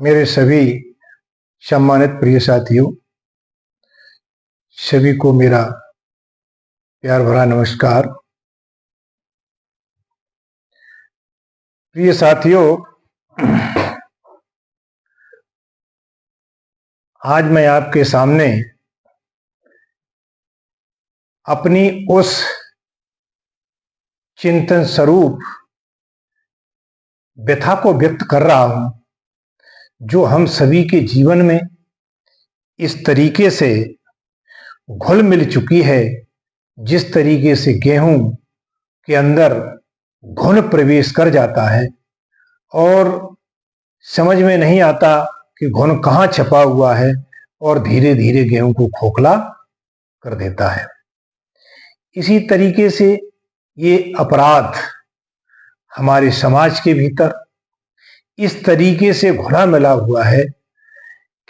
मेरे सभी सम्मानित प्रिय साथियों, सभी को मेरा प्यार भरा नमस्कार। प्रिय साथियों, आज मैं आपके सामने अपनी उस चिंतन स्वरूप व्यथा को व्यक्त कर रहा हूं जो हम सभी के जीवन में इस तरीके से घुल मिल चुकी है, जिस तरीके से गेहूं के अंदर घुन प्रवेश कर जाता है और समझ में नहीं आता कि घुन कहाँ छपा हुआ है और धीरे धीरे गेहूं को खोखला कर देता है। इसी तरीके से ये अपराध हमारे समाज के भीतर इस तरीके से घुला मिला हुआ है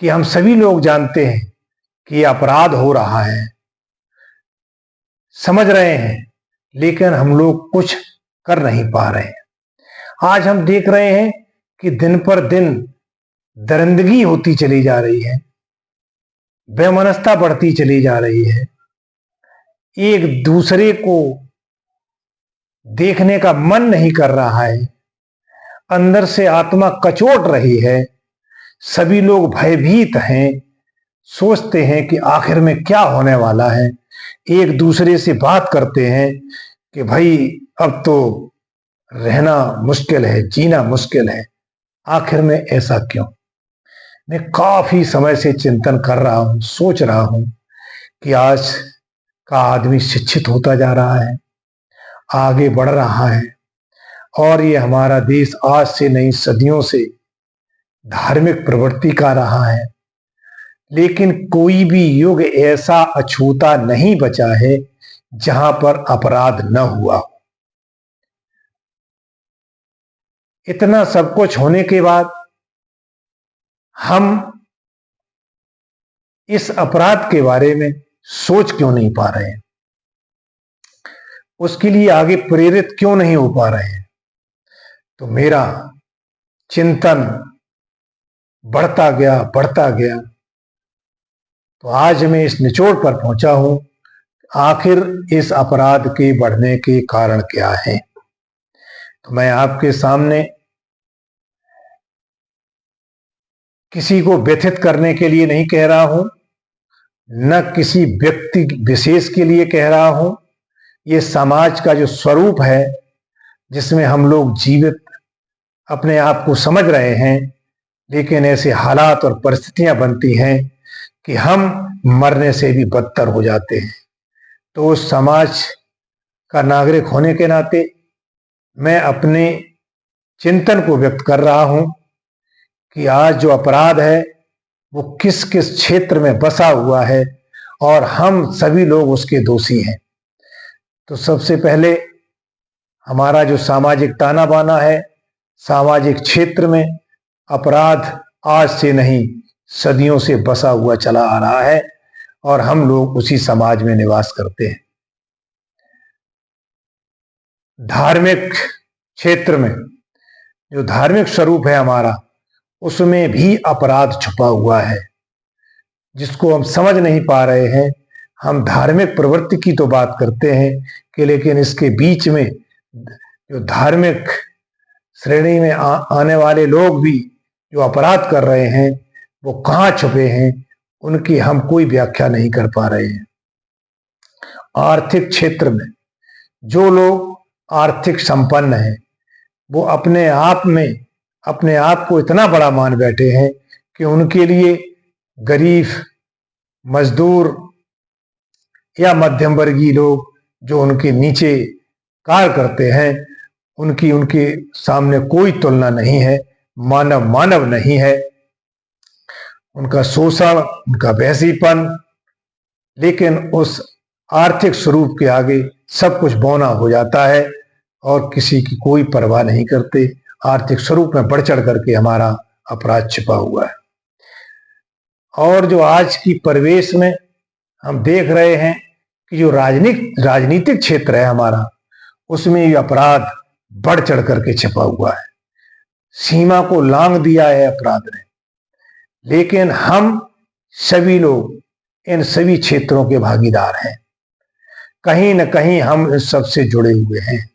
कि हम सभी लोग जानते हैं कि ये अपराध हो रहा है, समझ रहे हैं, लेकिन हम लोग कुछ कर नहीं पा रहे हैं। आज हम देख रहे हैं कि दिन पर दिन दरिंदगी होती चली जा रही है, वैमनस्यता बढ़ती चली जा रही है, एक दूसरे को देखने का मन नहीं कर रहा है, अंदर से आत्मा कचोट रही है, सभी लोग भयभीत हैं, सोचते हैं कि आखिर में क्या होने वाला है। एक दूसरे से बात करते हैं कि भाई अब तो रहना मुश्किल है, जीना मुश्किल है। आखिर में ऐसा क्यों? मैं काफी समय से चिंतन कर रहा हूं, सोच रहा हूं कि आज का आदमी शिक्षित होता जा रहा है, आगे बढ़ रहा है और ये हमारा देश आज से नहीं सदियों से धार्मिक प्रवृत्ति का रहा है, लेकिन कोई भी युग ऐसा अछूता नहीं बचा है जहां पर अपराध न हुआ हो। इतना सब कुछ होने के बाद हम इस अपराध के बारे में सोच क्यों नहीं पा रहे हैं, उसके लिए आगे प्रेरित क्यों नहीं हो पा रहे हैं। तो मेरा चिंतन बढ़ता गया। तो आज मैं इस निचोड़ पर पहुंचा हूं, आखिर इस अपराध के बढ़ने के कारण क्या है। तो मैं आपके सामने किसी को व्यथित करने के लिए नहीं कह रहा हूं, न किसी व्यक्ति विशेष के लिए कह रहा हूं। ये समाज का जो स्वरूप है, जिसमें हम लोग जीवित अपने आप को समझ रहे हैं, लेकिन ऐसे हालात और परिस्थितियां बनती हैं कि हम मरने से भी बदतर हो जाते हैं। तो उस समाज का नागरिक होने के नाते मैं अपने चिंतन को व्यक्त कर रहा हूं कि आज जो अपराध है वो किस किस क्षेत्र में बसा हुआ है और हम सभी लोग उसके दोषी हैं। तो सबसे पहले हमारा जो सामाजिक ताना बाना है, सामाजिक क्षेत्र में अपराध आज से नहीं सदियों से बसा हुआ चला आ रहा है और हम लोग उसी समाज में निवास करते हैं। धार्मिक क्षेत्र में जो धार्मिक स्वरूप है हमारा, उसमें भी अपराध छुपा हुआ है जिसको हम समझ नहीं पा रहे हैं। हम धार्मिक प्रवृत्ति की तो बात करते हैं कि लेकिन इसके बीच में जो धार्मिक श्रेणी में आने वाले लोग भी जो अपराध कर रहे हैं वो कहाँ छुपे हैं, उनकी हम कोई व्याख्या नहीं कर पा रहे हैं। आर्थिक क्षेत्र में जो लोग आर्थिक संपन्न हैं, वो अपने आप को इतना बड़ा मान बैठे हैं कि उनके लिए गरीब, मजदूर या मध्यम वर्गीय लोग जो उनके नीचे कार्य करते हैं, उनके सामने कोई तुलना नहीं है, मानव नहीं है। उनका शोषण, उनका वैसीपन, लेकिन उस आर्थिक स्वरूप के आगे सब कुछ बौना हो जाता है और किसी की कोई परवाह नहीं करते। आर्थिक स्वरूप में बढ़ चढ़ करके हमारा अपराध छिपा हुआ है। और जो आज की परिवेश में हम देख रहे हैं कि जो राजनीतिक क्षेत्र है हमारा, उसमें ये अपराध बढ़ चढ़ करके छिपा हुआ है। सीमा को लांघ दिया है अपराध ने। लेकिन हम सभी लोग इन सभी क्षेत्रों के भागीदार हैं। कहीं न कहीं हम इस सब से जुड़े हुए हैं,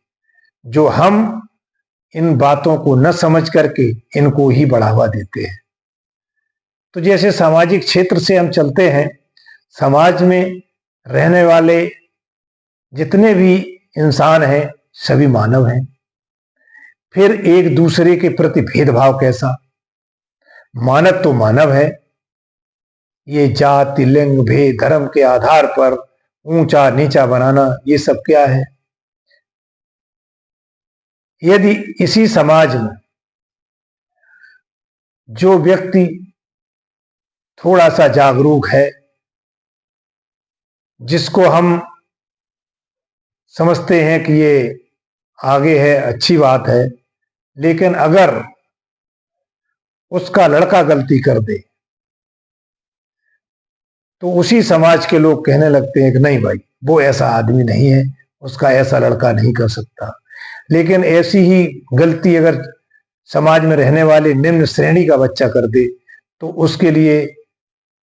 जो हम इन बातों को न समझ करके इनको ही बढ़ावा देते हैं। तो जैसे सामाजिक क्षेत्र से हम चलते हैं, समाज में रहने वाले जितने भी इंसान हैं सभी मानव हैं। फिर एक दूसरे के प्रति भेदभाव कैसा? मानव तो मानव है। ये जाति, लिंग, भेद, धर्म के आधार पर ऊंचा नीचा बनाना, ये सब क्या है? यदि इसी समाज में जो व्यक्ति थोड़ा सा जागरूक है, जिसको हम समझते हैं कि ये आगे है, अच्छी बात है, लेकिन अगर उसका लड़का गलती कर दे तो उसी समाज के लोग कहने लगते हैं कि नहीं भाई, वो ऐसा आदमी नहीं है, उसका ऐसा लड़का नहीं कर सकता। लेकिन ऐसी ही गलती अगर समाज में रहने वाले निम्न श्रेणी का बच्चा कर दे तो उसके लिए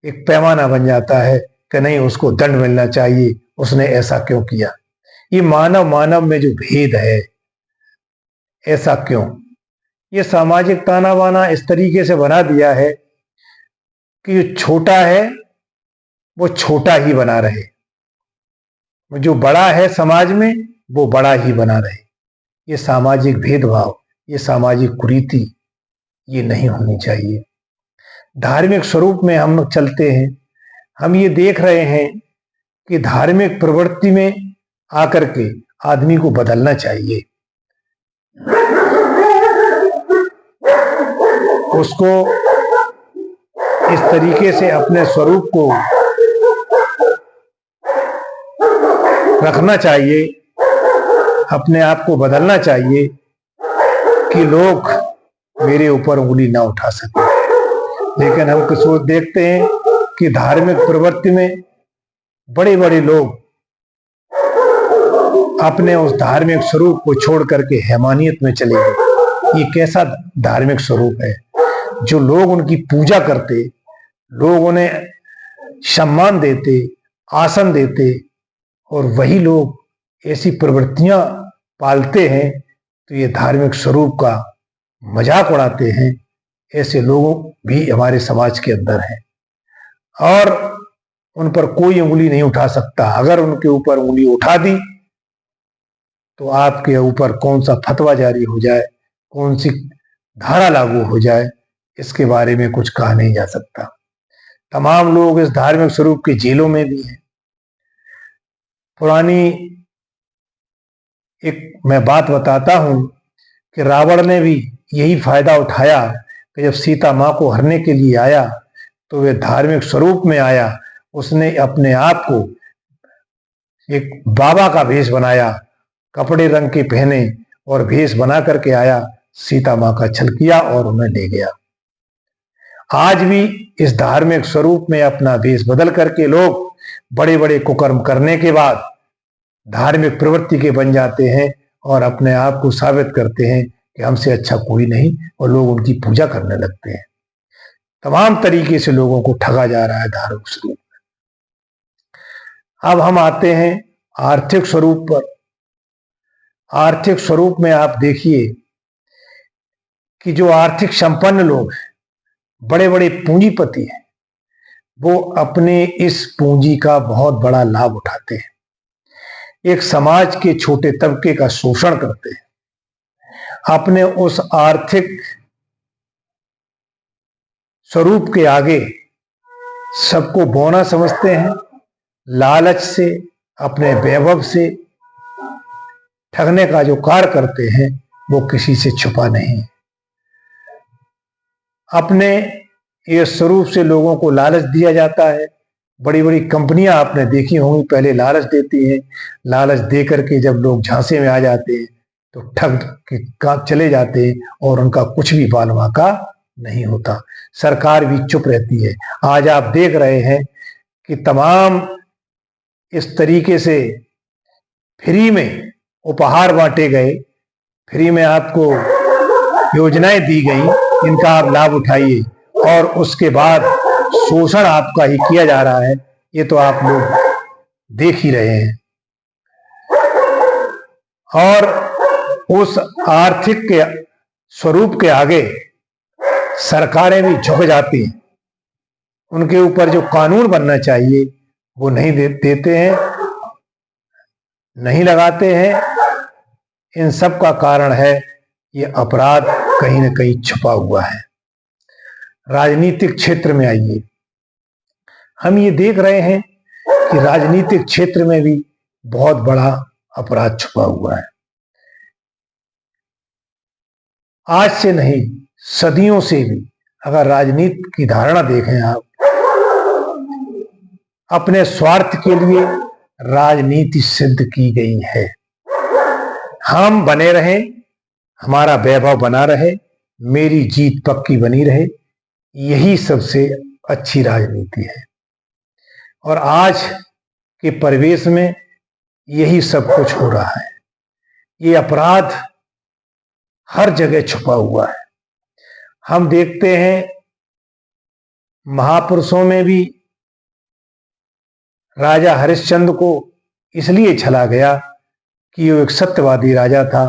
एक पैमाना बन जाता है कि नहीं, उसको दंड मिलना चाहिए, उसने ऐसा क्यों किया। ये मानव मानव में जो भेद है, ऐसा क्यों? ये सामाजिक ताना बाना इस तरीके से बना दिया है कि जो छोटा है वो छोटा ही बना रहे, जो बड़ा है समाज में वो बड़ा ही बना रहे। ये सामाजिक भेदभाव, ये सामाजिक कुरीति, ये नहीं होनी चाहिए। धार्मिक स्वरूप में हम चलते हैं, हम ये देख रहे हैं कि धार्मिक प्रवृत्ति में आकर के आदमी को बदलना चाहिए। उसको इस तरीके से अपने स्वरूप को रखना चाहिए, अपने आप को बदलना चाहिए कि लोग मेरे ऊपर उंगली ना उठा सके। लेकिन हम कुछ देखते हैं कि धार्मिक प्रवृत्ति में बड़े बड़े लोग अपने उस धार्मिक स्वरूप को छोड़ करके हैवानियत में चले गए। ये कैसा धार्मिक स्वरूप है? जो लोग उनकी पूजा करते, लोग उन्हें सम्मान देते, आसन देते, और वही लोग ऐसी प्रवृत्तियां पालते हैं, तो ये धार्मिक स्वरूप का मजाक उड़ाते हैं। ऐसे लोग भी हमारे समाज के अंदर हैं और उन पर कोई उंगली नहीं उठा सकता। अगर उनके ऊपर उंगली उठा दी तो आपके ऊपर कौन सा फतवा जारी हो जाए, कौन सी धारा लागू हो जाए, इसके बारे में कुछ कहा नहीं जा सकता। तमाम लोग इस धार्मिक स्वरूप के जेलों में भी हैं। पुरानी एक मैं बात बताता हूं कि रावण ने भी यही फायदा उठाया कि जब सीता मां को हरने के लिए आया तो वे धार्मिक स्वरूप में आया। उसने अपने आप को एक बाबा का भेष बनाया, कपड़े रंग के पहने और भेष बना करके आया, सीता मां का छल किया और उन्हें ले गया। आज भी इस धार्मिक स्वरूप में अपना भेष बदल करके लोग बड़े बड़े कुकर्म करने के बाद धार्मिक प्रवृत्ति के बन जाते हैं और अपने आप को साबित करते हैं कि हमसे अच्छा कोई नहीं, और लोग उनकी पूजा करने लगते हैं। तमाम तरीके से लोगों को ठगा जा रहा है धार्मिक स्वरूप में। अब हम आते हैं आर्थिक स्वरूप पर। आर्थिक स्वरूप में आप देखिए कि जो आर्थिक संपन्न लोग हैं, बड़े बड़े पूंजीपति हैं, वो अपने इस पूंजी का बहुत बड़ा लाभ उठाते हैं, एक समाज के छोटे तबके का शोषण करते हैं, अपने उस आर्थिक स्वरूप के आगे सबको बौना समझते हैं। लालच से, अपने वैभव से ठगने का जो कार्य करते हैं वो किसी से छुपा नहीं है। अपने ये स्वरूप से लोगों को लालच दिया जाता है। बड़ी बड़ी कंपनियां आपने देखी होंगी, पहले लालच देती हैं, लालच दे करके जब लोग झांसे में आ जाते हैं तो ठग के चले जाते हैं और उनका कुछ भी बाल वाका नहीं होता। सरकार भी चुप रहती है। आज आप देख रहे हैं कि तमाम इस तरीके से फ्री में उपहार बांटे गए, फ्री में आपको योजनाएं दी गई, इनका आप लाभ उठाइए, और उसके बाद शोषण आपका ही किया जा रहा है, ये तो आप लोग देख ही रहे हैं। और उस आर्थिक के स्वरूप के आगे सरकारें भी झुक जाती हैं। उनके ऊपर जो कानून बनना चाहिए वो नहीं देते हैं, नहीं लगाते हैं। इन सब का कारण है ये अपराध कहीं न कहीं छुपा हुआ है। राजनीतिक क्षेत्र में आइए, हम ये देख रहे हैं कि राजनीतिक क्षेत्र में भी बहुत बड़ा अपराध छुपा हुआ है। आज से नहीं, सदियों से भी अगर राजनीति की धारणा देखें आप, अपने स्वार्थ के लिए राजनीति सिद्ध की गई है। हम बने रहें, हमारा वैभव बना रहे, मेरी जीत पक्की बनी रहे, यही सबसे अच्छी राजनीति है। और आज के परिवेश में यही सब कुछ हो रहा है। ये अपराध हर जगह छुपा हुआ है। हम देखते हैं महापुरुषों में भी राजा हरिश्चंद्र को इसलिए छला गया कि वो एक सत्यवादी राजा था।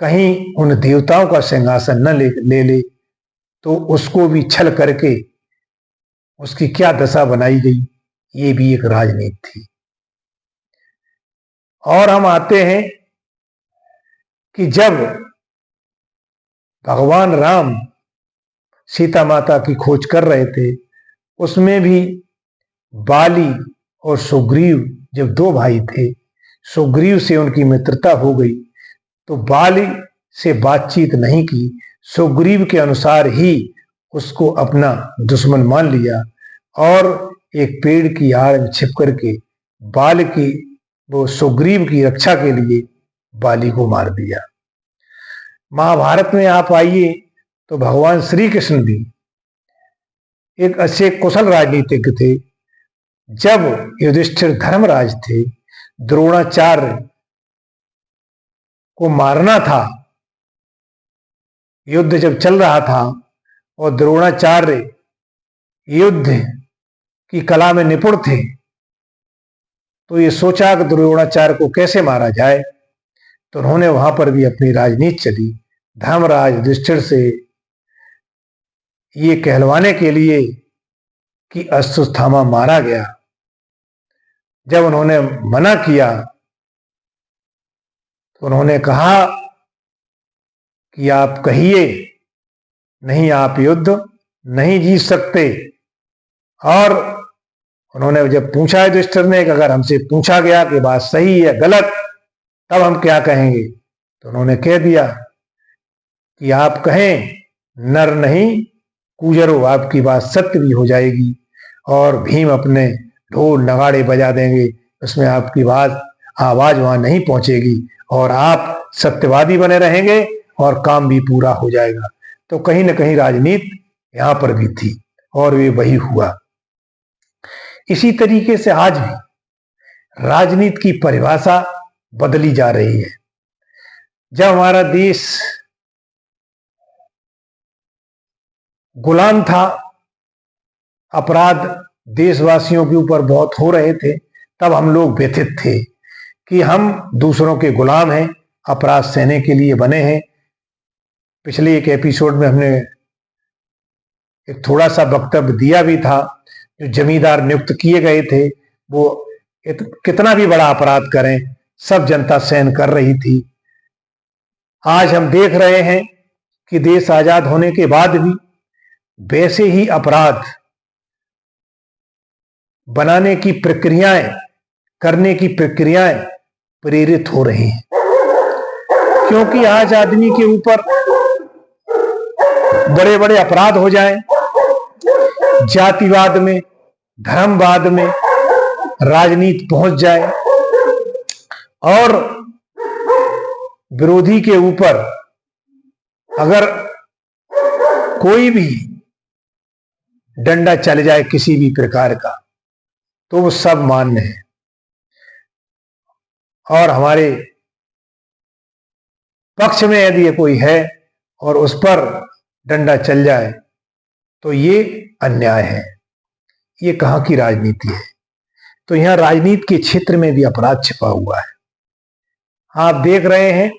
कहीं उन देवताओं का सिंहासन न ले ले तो उसको भी छल करके उसकी क्या दशा बनाई गई, ये भी एक राजनीति थी। और हम आते हैं कि जब भगवान राम सीता माता की खोज कर रहे थे, उसमें भी बाली और सुग्रीव जब दो भाई थे, सुग्रीव से उनकी मित्रता हो गई तो बाली से बातचीत नहीं की, सुग्रीव के अनुसार ही उसको अपना दुश्मन मान लिया और एक पेड़ की आड़ में छिप करके बाल की वो सुग्रीव की रक्षा के लिए बाली को मार दिया। महाभारत में आप आइए तो भगवान श्री कृष्ण भी एक अच्छे कुशल राजनीतिज्ञ थे। जब युधिष्ठिर धर्मराज थे, द्रोणाचार्य को मारना था, युद्ध जब चल रहा था और द्रोणाचार्य युद्ध की कला में निपुण थे, तो ये सोचा कि द्रोणाचार्य को कैसे मारा जाए। तो उन्होंने वहां पर भी अपनी राजनीति चली। धर्मराज युधिष्ठिर से ये कहलवाने के लिए कि अश्वत्थामा मारा गया, जब उन्होंने मना किया तो उन्होंने कहा कि आप कहिए, नहीं आप युद्ध नहीं जीत सकते। और उन्होंने जब पूछा युधिष्ठिर ने कि अगर हमसे पूछा गया कि बात सही है गलत, तब हम क्या कहेंगे, तो उन्होंने कह दिया कि आप कहें नर नहीं कूजरो, आपकी बात सत्य भी हो जाएगी और भीम अपने ढोल नगाड़े बजा देंगे, उसमें आपकी बात आवाज वहां नहीं पहुंचेगी और आप सत्यवादी बने रहेंगे और काम भी पूरा हो जाएगा। तो कहीं ना कहीं राजनीति यहां पर भी थी और वे वही हुआ। इसी तरीके से आज भी राजनीति की परिभाषा बदली जा रही है। जब हमारा देश गुलाम था, अपराध देशवासियों के ऊपर बहुत हो रहे थे, तब हम लोग व्यथित थे कि हम दूसरों के गुलाम हैं, अपराध सहने के लिए बने हैं। पिछले एक एपिसोड में हमने एक थोड़ा सा वक्तव्य दिया भी था। जो जमींदार नियुक्त किए गए थे वो कितना भी बड़ा अपराध करें, सब जनता सहन कर रही थी। आज हम देख रहे हैं कि देश आजाद होने के बाद भी वैसे ही अपराध बनाने की प्रक्रियाएं, करने की प्रक्रियाएं प्रेरित हो रही हैं, क्योंकि आज आदमी के ऊपर बड़े बड़े अपराध हो जाएं, जातिवाद में, धर्मवाद में राजनीति पहुंच जाए और विरोधी के ऊपर अगर कोई भी डंडा चल जाए किसी भी प्रकार का, तो वो सब मान्य है। और हमारे पक्ष में यदि कोई है और उस पर डंडा चल जाए तो ये अन्याय है। ये कहाँ की राजनीति है? तो यहां राजनीति के क्षेत्र में भी अपराध छिपा हुआ है। आप देख रहे हैं,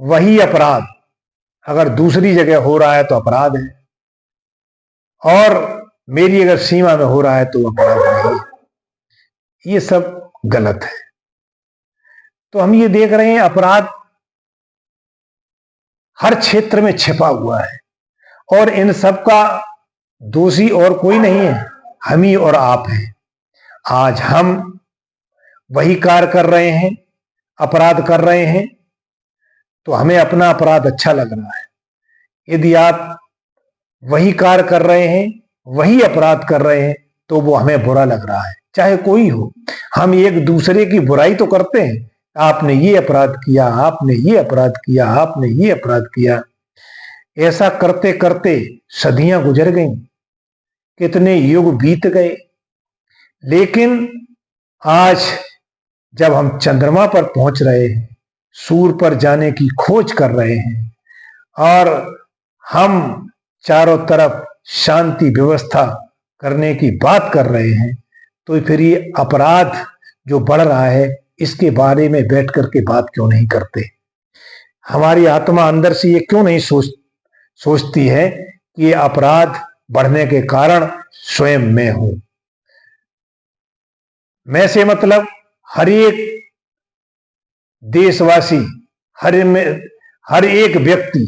वही अपराध अगर दूसरी जगह हो रहा है तो अपराध है, और मेरी अगर सीमा में हो रहा है तो अपराध नहीं है। ये सब गलत है। तो हम ये देख रहे हैं, अपराध हर क्षेत्र में छिपा हुआ है, और इन सब का दोषी और कोई नहीं है, हम ही और आप हैं। आज हम वही कार्य कर रहे हैं, अपराध कर रहे हैं, तो हमें अपना अपराध अच्छा लग रहा है। यदि आप वही कार्य कर रहे हैं, वही अपराध कर रहे हैं, तो वो हमें बुरा लग रहा है, चाहे कोई हो। हम एक दूसरे की बुराई तो करते हैं, आपने ये अपराध किया, आपने ये अपराध किया, आपने ये अपराध किया। ऐसा करते करते सदियां गुजर गईं, कितने युग बीत गए। लेकिन आज जब हम चंद्रमा पर पहुंच रहे हैं, सूर्य पर जाने की खोज कर रहे हैं, और हम चारों तरफ शांति व्यवस्था करने की बात कर रहे हैं, तो फिर ये अपराध जो बढ़ रहा है, इसके बारे में बैठ करके बात क्यों नहीं करते? हमारी आत्मा अंदर से ये क्यों नहीं सोचती है कि ये अपराध बढ़ने के कारण स्वयं मैं हूं। मैं से मतलब हर एक देशवासी, हर एक व्यक्ति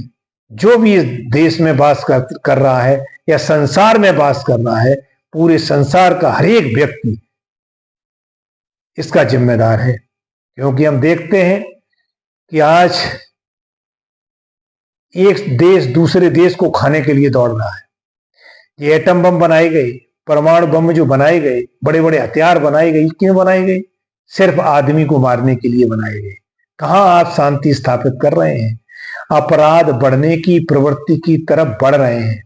जो भी इस देश में वास कर रहा है या संसार में वास कर रहा है, पूरे संसार का हर एक व्यक्ति इसका जिम्मेदार है। क्योंकि हम देखते हैं कि आज एक देश दूसरे देश को खाने के लिए दौड़ रहा है। ये एटम बम बनाए गए, परमाणु बम जो बनाए गए, बड़े बड़े हथियार बनाए गए, क्यों बनाए गए? सिर्फ आदमी को मारने के लिए बनाए गए। कहां आप शांति स्थापित कर रहे हैं? अपराध बढ़ने की प्रवृत्ति की तरफ बढ़ रहे हैं।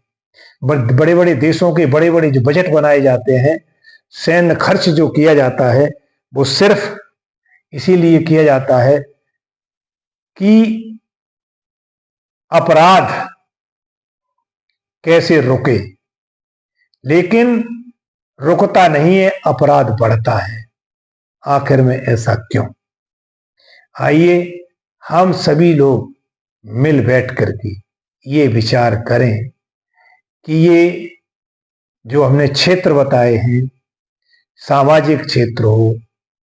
बड़े बड़े देशों के बड़े बड़े जो बजट बनाए जाते हैं, सैन्य खर्च जो किया जाता है, वो सिर्फ इसीलिए किया जाता है कि अपराध कैसे रुके। लेकिन रुकता नहीं है, अपराध बढ़ता है। आखिर में ऐसा क्यों? आइए हम सभी लोग मिल बैठ करके ये विचार करें कि ये जो हमने क्षेत्र बताए हैं, सामाजिक क्षेत्र हो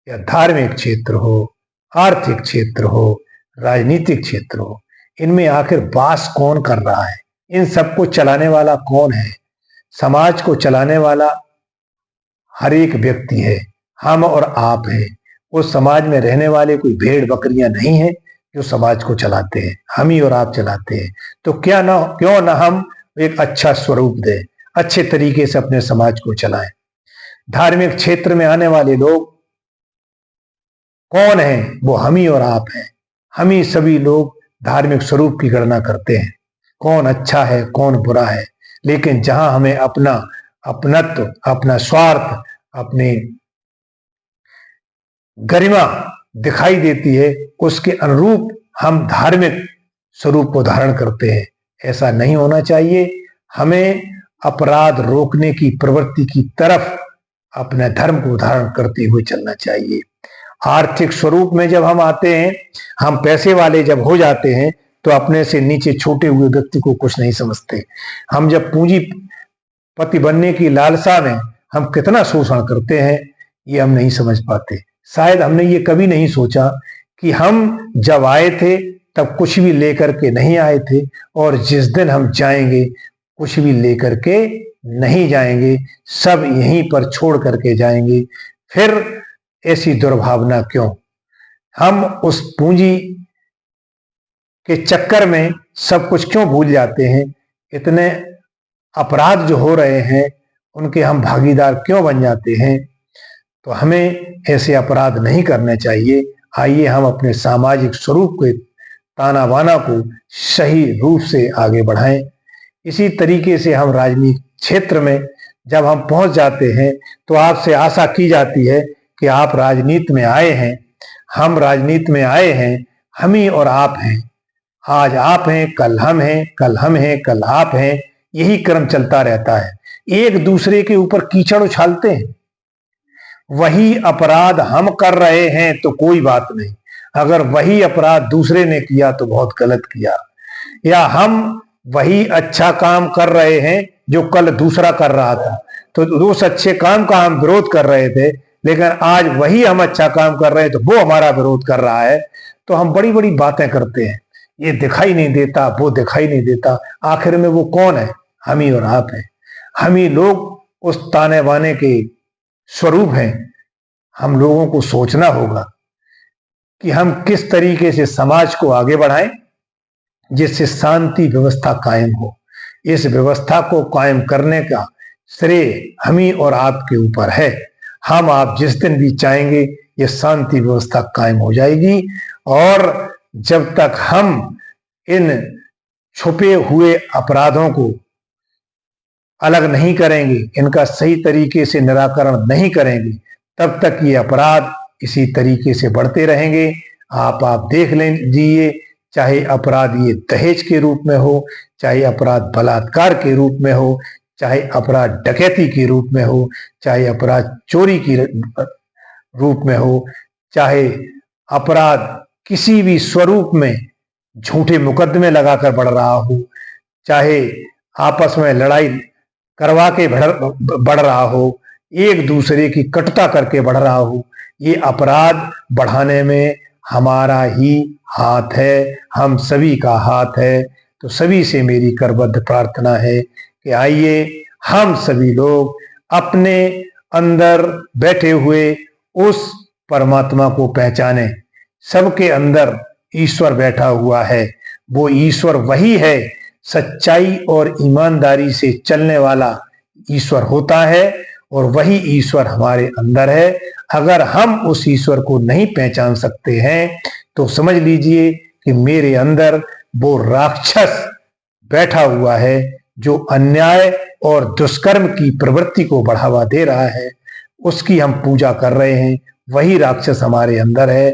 या धार्मिक क्षेत्र हो, आर्थिक क्षेत्र हो, राजनीतिक क्षेत्र हो, इनमें आखिर वास कौन कर रहा है? इन सबको चलाने वाला कौन है? समाज को चलाने वाला हर एक व्यक्ति है, हम और आप हैं। उस समाज में रहने वाले कोई भेड़ बकरियां नहीं है जो समाज को चलाते हैं, हम ही और आप चलाते हैं। तो क्यों ना हम एक अच्छा स्वरूप दें, अच्छे तरीके से अपने समाज को चलाएं। धार्मिक क्षेत्र में आने वाले लोग कौन हैं? वो हम ही और आप हैं। हम ही सभी लोग धार्मिक स्वरूप की गणना करते हैं, कौन अच्छा है, कौन बुरा है। लेकिन जहां हमें अपना अपनत्व, अपना स्वार्थ, अपनी गरिमा दिखाई देती है, उसके अनुरूप हम धार्मिक स्वरूप को धारण करते हैं। ऐसा नहीं होना चाहिए। हमें अपराध रोकने की प्रवृत्ति की तरफ अपने धर्म को धारण करते हुए चलना चाहिए। आर्थिक स्वरूप में जब हम आते हैं, हम पैसे वाले जब हो जाते हैं, तो अपने से नीचे छोटे हुए व्यक्ति को कुछ नहीं समझते। हम जब पूंजीपति बनने की लालसा में हम कितना शोषण करते हैं, ये हम नहीं समझ पाते। शायद हमने ये कभी नहीं सोचा कि हम जब आए थे तब कुछ भी लेकर के नहीं आए थे, और जिस दिन हम जाएंगे कुछ भी लेकर के नहीं जाएंगे, सब यहीं पर छोड़ करके जाएंगे। फिर ऐसी दुर्भावना क्यों? हम उस पूंजी के चक्कर में सब कुछ क्यों भूल जाते हैं? इतने अपराध जो हो रहे हैं, उनके हम भागीदार क्यों बन जाते हैं? तो हमें ऐसे अपराध नहीं करने चाहिए। आइए हम अपने सामाजिक स्वरूप के ताना बाना को सही रूप से आगे बढ़ाएं। इसी तरीके से हम राजनीतिक क्षेत्र में जब हम पहुंच जाते हैं, तो आपसे आशा की जाती है कि आप राजनीति में आए हैं, हम राजनीति में आए हैं, हम ही और आप हैं। आज आप हैं, कल हम हैं, कल हम हैं, कल आप हैं। यही क्रम चलता रहता है। एक दूसरे के ऊपर कीचड़ उछालते हैं। वही अपराध हम कर रहे हैं तो कोई बात नहीं, अगर वही अपराध दूसरे ने किया तो बहुत गलत किया। या हम वही अच्छा काम कर रहे हैं जो कल दूसरा कर रहा था, तो उस अच्छे काम का हम विरोध कर रहे थे, लेकिन आज वही हम अच्छा काम कर रहे हैं तो वो हमारा विरोध कर रहा है। तो हम बड़ी बड़ी बातें करते हैं, ये दिखाई नहीं देता, वो दिखाई नहीं देता। आखिर में वो कौन है? हम ही और आप हैं। हम ही लोग उस ताने बाने के स्वरूप हैं। हम लोगों को सोचना होगा कि हम किस तरीके से समाज को आगे बढ़ाएं जिससे शांति व्यवस्था कायम हो। इस व्यवस्था को कायम करने का श्रेय हम ही और आपके ऊपर है। हम आप जिस दिन भी चाहेंगे ये शांति व्यवस्था कायम हो जाएगी। और जब तक हम इन छुपे हुए अपराधों को अलग नहीं करेंगे, इनका सही तरीके से निराकरण नहीं करेंगे, तब तक ये अपराध इसी तरीके से बढ़ते रहेंगे। आप देख लीजिए, चाहे अपराध ये दहेज के रूप में हो, चाहे अपराध बलात्कार के रूप में हो, चाहे अपराध डकैती के रूप में हो, चाहे अपराध चोरी के रूप में हो, चाहे अपराध किसी भी स्वरूप में झूठे मुकदमे लगाकर बढ़ रहा हो, चाहे आपस में लड़ाई करवा के बढ़ रहा हो, एक दूसरे की कटुता करके बढ़ रहा हो, ये अपराध बढ़ाने में हमारा ही हाथ है, हम सभी का हाथ है। तो सभी से मेरी करबद्ध प्रार्थना है कि आइए हम सभी लोग अपने अंदर बैठे हुए उस परमात्मा को पहचाने। सबके अंदर ईश्वर बैठा हुआ है, वो ईश्वर वही है, सच्चाई और ईमानदारी से चलने वाला ईश्वर होता है, और वही ईश्वर हमारे अंदर है। अगर हम उस ईश्वर को नहीं पहचान सकते हैं तो समझ लीजिए कि मेरे अंदर वो राक्षस बैठा हुआ है जो अन्याय और दुष्कर्म की प्रवृत्ति को बढ़ावा दे रहा है, उसकी हम पूजा कर रहे हैं। वही राक्षस हमारे अंदर है।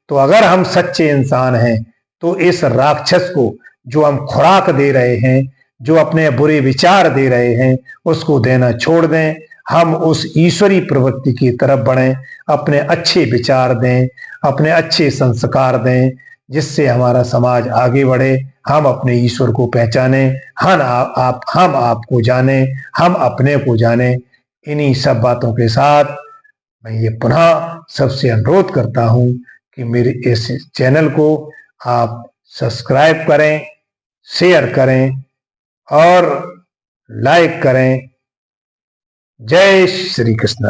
तो अगर हम सच्चे इंसान हैं तो इस राक्षस को जो हम खुराक दे रहे हैं, जो अपने बुरे विचार दे रहे हैं, उसको देना छोड़ दें। हम उस ईश्वरी प्रवृत्ति की तरफ बढ़ें, अपने अच्छे विचार दें, अपने अच्छे संस्कार दें, जिससे हमारा समाज आगे बढ़े। हम अपने ईश्वर को पहचाने, हम आपको जाने, हम अपने को जाने। इन्हीं सब बातों के साथ मैं ये पुनः सबसे अनुरोध करता हूं कि मेरे इस चैनल को आप सब्सक्राइब करें, शेयर करें और लाइक करें। जय श्री कृष्ण।